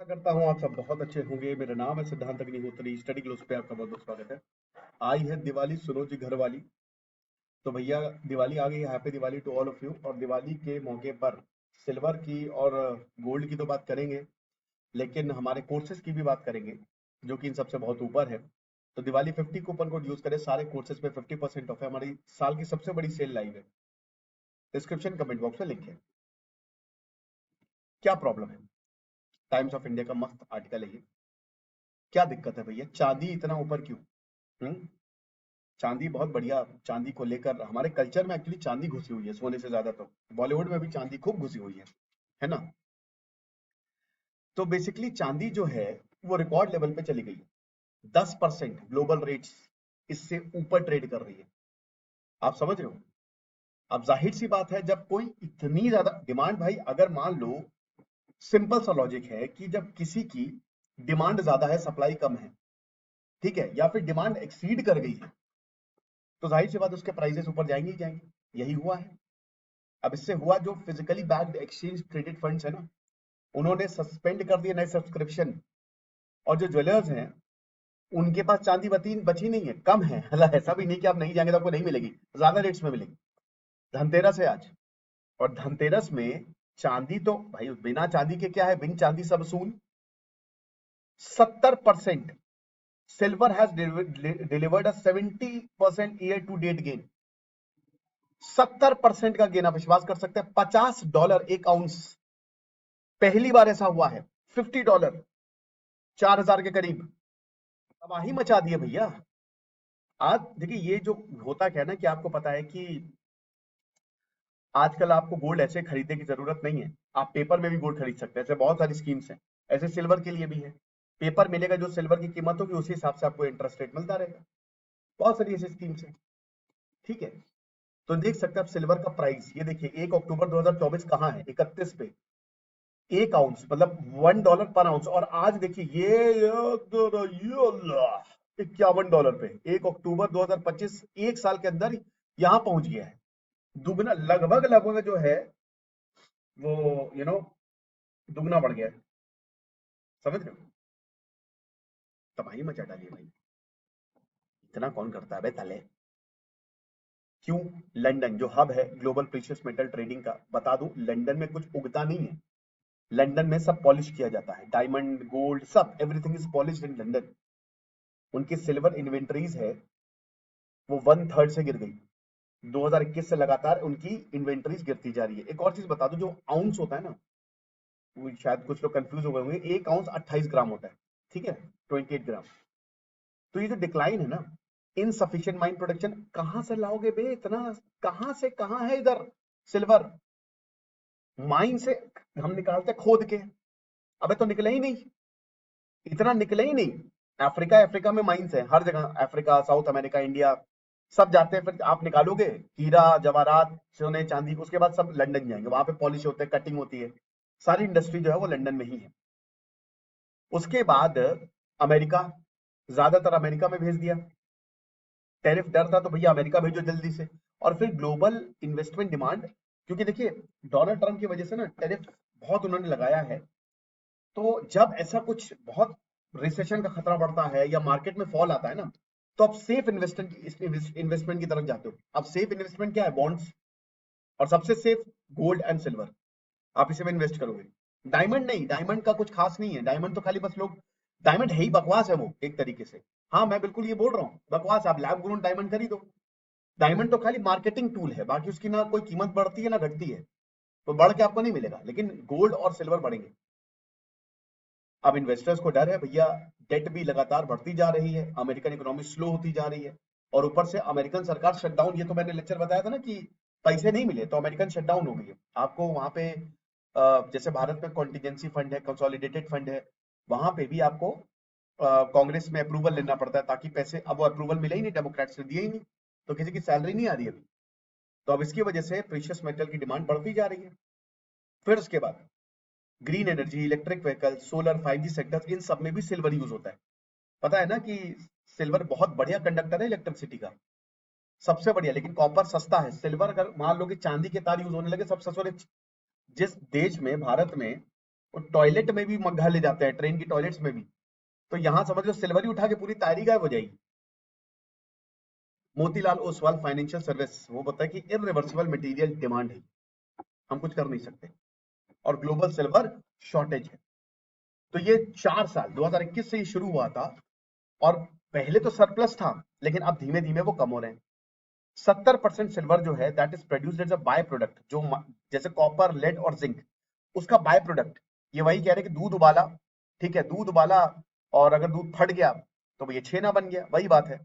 आशा करता हूँ आप सब बहुत अच्छे होंगे। मेरा नाम है सिद्धांत अग्निहोत्री। स्टडी ग्लोस पे आपका बहुत बहुत स्वागत है। आई है दिवाली, सुनो जी घर वाली। तो भैया, दिवाली आ गई है। Happy Diwali to all of you. और दिवाली के मौके पर सिल्वर की और गोल्ड की तो बात करेंगे, लेकिन हमारे कोर्सेज की भी बात करेंगे, जो कि इन सबसे बहुत ऊपर है। तो दिवाली 50 कूपन कोड यूज करें, सारे कोर्सेज पे 50% ऑफ है। हमारी साल की सबसे बड़ी सेल लाइव है। डिस्क्रिप्शन कमेंट बॉक्स में लिंक है। क्या प्रॉब्लम है? टाइम्स ऑफ इंडिया का मस्त आर्टिकल है ये। क्या दिक्कत है भैया? चांदी इतना ऊपर क्यों? हम्म चांदी बहुत बढ़िया। चांदी को लेकर हमारे कल्चर में एक्चुअली चांदी घुसी हुई है सोने से ज्यादा। तो बॉलीवुड में भी चांदी खूब घुसी हुई है ना? तो बेसिकली चांदी जो है वो रिकॉर्ड लेवल पे चली गई है। 10% ग्लोबल रेट्स इससे ऊपर ट्रेड कर रही है। आप समझ रहे हो? अब जाहिर सी बात है, जब कोई इतनी ज्यादा डिमांड, भाई अगर मान लो, सिंपल सा लॉजिक है कि जब किसी की डिमांड ज्यादा है, सप्लाई कम है, ठीक है, या फिर डिमांड एक्सीड कर गई है, तो जाहिर सी बात उसके प्राइसेस ऊपर जाएंगे ही जाएंगे। यही हुआ है। अब इससे हुआ, जो physically backed exchange traded funds है ना, उन्होंने सस्पेंड कर दिए नए सब्सक्रिप्शन। और जो ज्वेलर्स हैं, उनके पास चांदी बची बची नहीं है, कम है। मतलब ऐसा भी नहीं कि आप नहीं जाएंगे तो आपको नहीं मिलेगी, ज्यादा रेट्स में मिलेगी। धनतेरस है आज, और धनतेरस में चांदी तो भाई बिना चांदी के क्या है, बिन चांदी सब सून। 70% silver has delivered a 70% year to date gain. 70% का गेन। आप विश्वास कर सकते हैं, $50 एक आउंस। पहली बार ऐसा हुआ है। $50, 4000 के करीब। तबाही मचा दिए भैया। आज देखिए, ये जो होता क्या है ना, कि आपको पता है कि आजकल आपको गोल्ड ऐसे खरीदने की जरूरत नहीं है। आप पेपर में भी गोल्ड खरीद सकते हैं। ऐसे बहुत सारी स्कीम्स हैं। ऐसे सिल्वर के लिए भी है। पेपर मिलेगा, जो सिल्वर की कीमत होगी उसी हिसाब से आपको इंटरेस्ट रेट मिलता रहेगा। बहुत सारी ऐसी स्कीम्स हैं। ठीक है। तो देख सकते हैं आप सिल्वर का प्राइस। ये देखिए, 1 अक्टूबर 2024 कहाँ है? 31 पे। एक आउंस मतलब $1 पर आउंस। और आज देखिए ये $51 पे, 1 अक्टूबर 2025, एक साल के अंदर यहां पहुंच गया है। दुगना, लगभग लगभग जो है वो, यू नो दुगना बढ़ गया है। समझ रहे हो? तबाही मचा डाली है भाई। इतना कौन करता है बे तले? क्यों? लंदन जो हब है ग्लोबल प्रीशियस मेटल ट्रेडिंग का, बता दूं, लंदन में कुछ उगता नहीं है। लंदन में सब पॉलिश किया जाता है। डायमंड, गोल्ड, सब everything is polished in London. उनकी सिल्वर इन्वेंटरीज है, वो 1/3 से गिर गई। 2021 से लगातार उनकी इन्वेंटरीज गिरती जा रही है। एक और चीज बता दूं, जो आउंस होता है ना, वो शायद कुछ लोग कंफ्यूज हो गए होंगे, एक आउंस 28 ग्राम होता है। ठीक है, 28 ग्राम। तो ये जो डिक्लाइन है ना, इनसफिशिएंट माइन प्रोडक्शन, कहां से लाओगे बे इतना? कहां से कहां है इधर सिल्वर? माइन से हम निकालते खोद के। अबे तो निकले ही नहीं, इतना निकले ही नहीं। अफ्रीका, अफ्रीका में माइंस है हर जगह। अफ्रीका, साउथ अमेरिका, इंडिया, सब जाते हैं। फिर आप निकालोगे हीरा जवाहरात, सोने चांदी, उसके बाद सब लंदन जाएंगे। वहां पे पॉलिश होते हैं, कटिंग होती है। सारी इंडस्ट्री जो है वो लंदन में ही है। उसके बाद अमेरिका, ज्यादातर अमेरिका में भेज दिया। टैरिफ डर था तो भैया अमेरिका भेजो जल्दी से। और फिर ग्लोबल इन्वेस्टमेंट डिमांड, क्योंकि देखिए डोनाल्ड ट्रंप की वजह से ना टैरिफ बहुत उन्होंने लगाया है। तो जब ऐसा कुछ बहुत रिसेशन का खतरा बढ़ता है या मार्केट में फॉल आता है ना, तो आप सेफ इन्वेस्टमेंट की तरफ जाते हो। अब सेफ इन्वेस्टमेंट क्या है? बॉन्ड्स। और सबसे सेफ गोल्ड एंड सिल्वर। आप इसी में इन्वेस्ट करोगे। डायमंड नहीं, डायमंड का कुछ खास नहीं है। डायमंड तो खाली बस लोग, डायमंड है ही बकवास है वो एक तरीके से। हाँ, मैं बिल्कुल ये बोल रहा हूँ, बकवास। आप लैब ग्रोन डायमंड खरीदो। डायमंड तो खाली मार्केटिंग टूल है, बाकी उसकी ना कोई कीमत बढ़ती है ना घटती है। तो बढ़ के आपको नहीं मिलेगा, लेकिन गोल्ड और सिल्वर बढ़ेंगे। अब इन्वेस्टर्स को डर है भैया, डेट भी लगातार बढ़ती जा रही है, अमेरिकन इकोनॉमी स्लो होती जा रही है, और ऊपर से अमेरिकन सरकार शटडाउन। ये तो मैंने लेक्चर बताया था ना कि पैसे नहीं मिले तो अमेरिकन शटडाउन हो गई है। आपको वहां पे जैसे भारत में कॉन्टिजेंसी फंड है, कंसोलिडेटेड फंड है, वहां पे भी आपको कांग्रेस में अप्रूवल लेना पड़ता है ताकि पैसे, अब वो अप्रूवल मिले ही नहीं, डेमोक्रेट्स ने दिए ही नहीं, तो किसी की सैलरी नहीं आ रही अभी। तो अब इसकी वजह से प्रीशियस मेटल की डिमांड बढ़ती जा रही है। फिर उसके बाद green energy, electric vehicle, solar, 5G sector, इन सब में भी सिल्वर यूज होता है। पता है ना कि सिल्वर बहुत बढ़िया कंडक्टर है इलेक्ट्रिसिटी का, सबसे बढ़िया। लेकिन कॉपर सस्ता है। सिल्वर, अगर मान लो कि चांदी के तार यूज होने लगे सब सस्ते। जिस देश में, भारत में और टॉयलेट में भी मग्घा ले जाते हैं, ट्रेन की टॉयलेट्स में भी। तो यहां समझ लो सिल्वर ही उठा के पूरी तैयारी गायब हो जाएगी। मोतीलाल ओसवाल फाइनेंशियल सर्विस वो बताया कि इरिवर्सिबल मटेरियल डिमांड है, हम कुछ कर नहीं सकते, और ग्लोबल सिल्वर शॉर्टेज है। तो ये 4 साल 2021 से ही शुरू हुआ था, और पहले तो सरप्लस था, लेकिन अब धीमे धीमे वो कम हो रहे हैं। 70% सिल्वर जो है that is produced as a by product, जो जैसे कॉपर, लेड और जिंक, उसका बाय प्रोडक्ट। ये वही कह रहे कि दूध उबाला, ठीक है, दूध उबाला और अगर दूध फट गया तो ये छेना बन गया, वही बात है।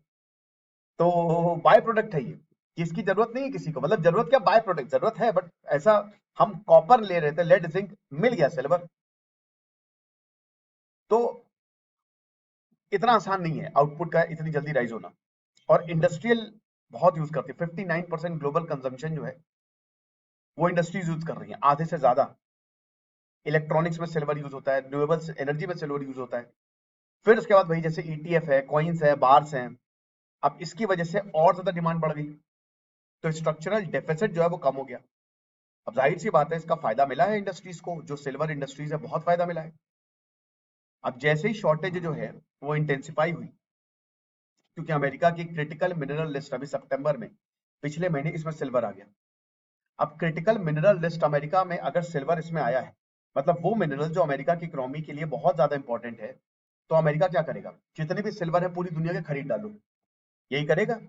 तो बाय प्रोडक्ट है ये, इसकी जरूरत नहीं है किसी को, मतलब जरूरत क्या, बाय प्रोडक्ट जरूरत है, बट ऐसा हम कॉपर ले रहे थे, लेड जिंक मिल गया सिल्वर। तो इतना आसान नहीं है आउटपुट का इतनी जल्दी राइज होना। और इंडस्ट्रियल बहुत यूज करती है, 59% ग्लोबल कंजम्पशन जो है वो इंडस्ट्रीज यूज कर रही है, आधे से ज्यादा। इलेक्ट्रॉनिक्स में सिल्वर यूज होता है, रिन्यूएबल एनर्जी में सिल्वर यूज होता है। फिर उसके बाद वही जैसे ईटीएफ है, कॉइन्स है, बार्स हैं, अब इसकी वजह से और ज्यादा डिमांड बढ़ गई, तो स्ट्रक्चरल डेफिसिट जो है वो कम हो गया। अब जाहिर सी बात है इसका फायदा मिला है इंडस्ट्रीज को, जो सिल्वर इंडस्ट्रीज है बहुत फायदा मिला है। अब जैसे ही शॉर्टेज जो है वो इंटेंसिफाई हुई, क्योंकि अमेरिका की क्रिटिकल मिनरल लिस्ट अभी सितंबर में, पिछले महीने इसमें सिल्वर आ गया। अब क्रिटिकल मिनरल लिस्ट अमेरिका में अगर सिल्वर इसमें आया है, मतलब वो मिनरल जो अमेरिका की इकोनॉमी के लिए बहुत ज्यादा इंपॉर्टेंट है, तो अमेरिका क्या करेगा, जितने भी सिल्वर है पूरी दुनिया के खरीद डालो, यही करेगा।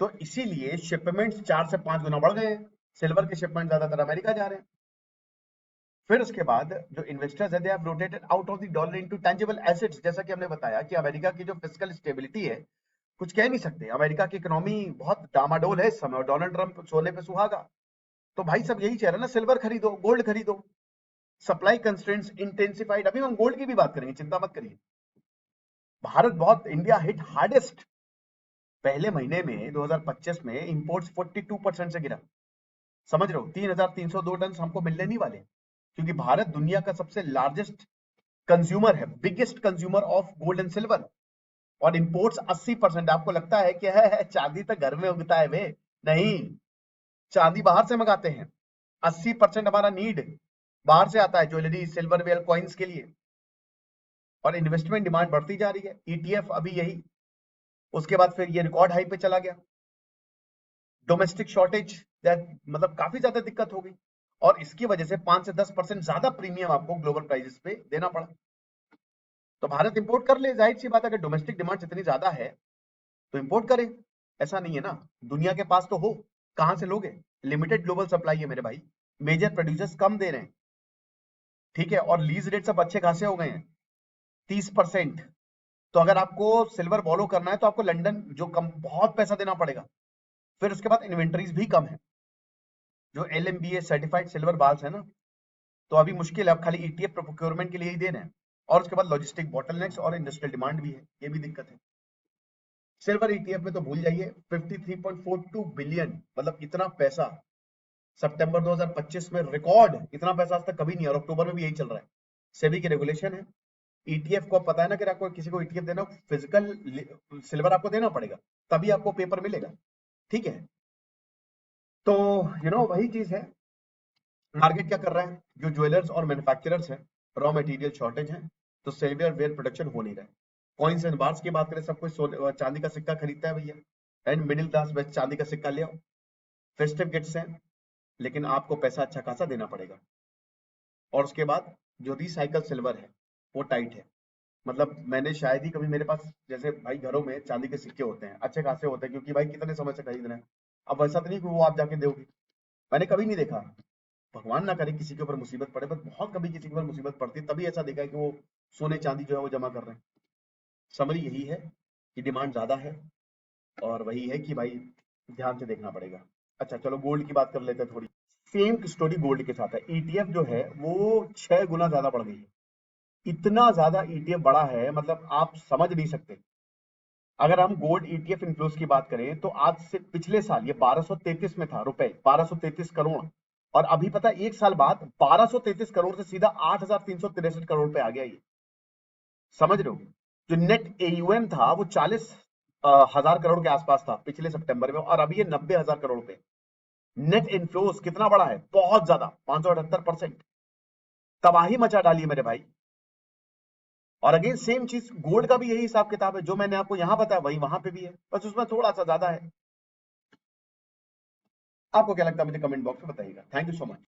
तो इसीलिए शिपमेंट्स 4 से 5 गुना बढ़ गए हैं, सिल्वर के शिपमेंट ज्यादातर अमेरिका जा रहे हैं। फिर उसके बाद जो इन्वेस्टर्स है they have rotated out of the dollar into tangible assets, जैसा कि हमने बताया कि अमेरिका की जो फिस्कल स्टेबिलिटी है, कुछ कह नहीं सकते, अमेरिका की इकोनॉमी बहुत डामाडोल है इस समय, और डोनाल्ड ट्रंप सोने पे सुहागा। तो भाई सब यही चाह रहे हैं ना, सिल्वर खरीदो, गोल्ड खरीदो। सप्लाई कंस्ट्रेंट्स इंटेंसिफाइड, अभी हम गोल्ड की भी बात करेंगे, चिंता मत करिए। भारत बहुत, इंडिया हिट हार्डेस्ट, पहले महीने में 2025 में इंपोर्ट्स 42% से गिरा। समझ रहे हो, 3,302 टन हमको मिलने नहीं वाले, क्योंकि भारत दुनिया का सबसे लार्जेस्ट कंज्यूमर है, biggest consumer of gold and silver. और इंपोर्ट्स 80%। आपको लगता है कि है चांदी तो घर में उगता है वे, नहीं, चांदी बाहर से मंगाते हैं। 80% हमारा नीड बाहर से आता है, ज्वेलरी, सिल्वर वेयर, कॉइन्स के लिए। और इन्वेस्टमेंट डिमांड बढ़ती जा रही है, ईटीएफ अभी यही, उसके बाद फिर ये रिकॉर्ड हाई पे चला गया। डोमेस्टिक शॉर्टेज, मतलब काफी ज्यादा दिक्कत हो गई, और इसकी वजह से 5 से 10% ज्यादा प्रीमियम आपको ग्लोबल प्राइसेस पे देना पड़ा। तो भारत इंपोर्ट कर ले, जाहिर सी बात है, अगर डोमेस्टिक डिमांड इतनी ज्यादा है तो इंपोर्ट करे। ऐसा नहीं है ना, दुनिया के पास तो हो, कहां से लोगे, लिमिटेड ग्लोबल सप्लाई है मेरे भाई, मेजर प्रोड्यूसर्स कम दे रहे हैं, ठीक है, और लीज रेट सब अच्छे खासे हो गए हैं, 30%। तो अगर आपको सिल्वर फॉलो करना है तो आपको लंदन जो कम बहुत पैसा देना पड़ेगा। फिर उसके बाद इन्वेंटरीज भी कम है, जो LMBA सर्टिफाइड सिल्वर बार्स है ना, तो अभी मुश्किल है, अब खाली ईटीएफ प्रोक्योरमेंट के लिए ही दे रहे हैं। और उसके बाद लॉजिस्टिक बॉटलनेक्स और इंडस्ट्रियल डिमांड भी है, ये भी दिक्कत है। सिल्वर ईटीएफ में तो भूल जाइए, 53.42 बिलियन, मतलब इतना पैसा सितंबर 2025 में रिकॉर्ड, इतना पैसा आज तक कभी नहीं, और अक्टूबर में भी यही चल रहा है। सेबी की रेगुलेशन है, ईटीएफ को पता है ना कि आपको किसी को ईटीएफ देना, फिजिकल सिल्वर आपको देना पड़ेगा, तभी आपको पेपर मिलेगा, ठीक है। तो वही चीज है। मार्केट क्या कर रहा है, जो ज्वेलर्स और मैन्युफैक्चरर्स हैं, रॉ मटेरियल शॉर्टेज है, तो सिल्वर वेयर प्रोडक्शन हो नहीं रहा है। कॉइन्स एंड बार्स की बात करें, सब कुछ चांदी का सिक्का खरीदता है भैया, एंड मिडिल क्लास बस चांदी का सिक्का ले आओ। फेस्टिव गिफ्ट्स हैं, लेकिन आपको पैसा अच्छा खासा देना पड़ेगा। और उसके बाद जो रिसाइकल सिल्वर है वो टाइट है, मतलब मैंने शायद ही कभी, मेरे पास जैसे भाई घरों में चांदी के सिक्के होते हैं, अच्छे खासे होते हैं, क्योंकि भाई कितने समय से खरीद रहे हैं। अब वैसा तो नहीं कि वो आप जाके दोगे, मैंने कभी नहीं देखा, भगवान ना करे किसी के ऊपर मुसीबत पड़े, बट बहुत कभी किसी के ऊपर मुसीबत पड़ती है तभी ऐसा देखा है कि वो सोने चांदी जो है वो जमा कर रहे हैं। समरी यही है कि डिमांड ज्यादा है, और वही है कि भाई ध्यान से देखना पड़ेगा। अच्छा चलो गोल्ड की बात कर लेते हैं थोड़ी। सेम स्टोरी गोल्ड के साथ है, ईटीएफ जो है वो 6 गुना ज्यादा बढ़ गई है, इतना ज्यादा ईटीएफ बढ़ा है, मतलब आप समझ नहीं सकते। अगर हम गोल्ड ईटीएफ इन्फ्लोस की बात करें तो आज से पिछले साल ये 1233 में था रुपए, 1233 करोड़, और अभी पता है एक साल बाद 1233 करोड़ से सीधा 8,363 करोड़ पे आ गया ये। समझ रहे हो, जो नेट एयूएम था वो 40,000 करोड़ के आसपास था पिछले सितंबर में, और अभी ये 90,000 करोड़ पे। नेट इनफ्लोस कितना बड़ा है, बहुत ज्यादा, 578%। तबाही मचा डाली है मेरे भाई। और अगेन सेम चीज गोल्ड का भी यही हिसाब किताब है, जो मैंने आपको यहां बताया वही वहां पे भी है, बस उसमें थोड़ा सा ज्यादा है। आपको क्या लगता है मुझे कमेंट बॉक्स में बताइएगा। Thank you so much.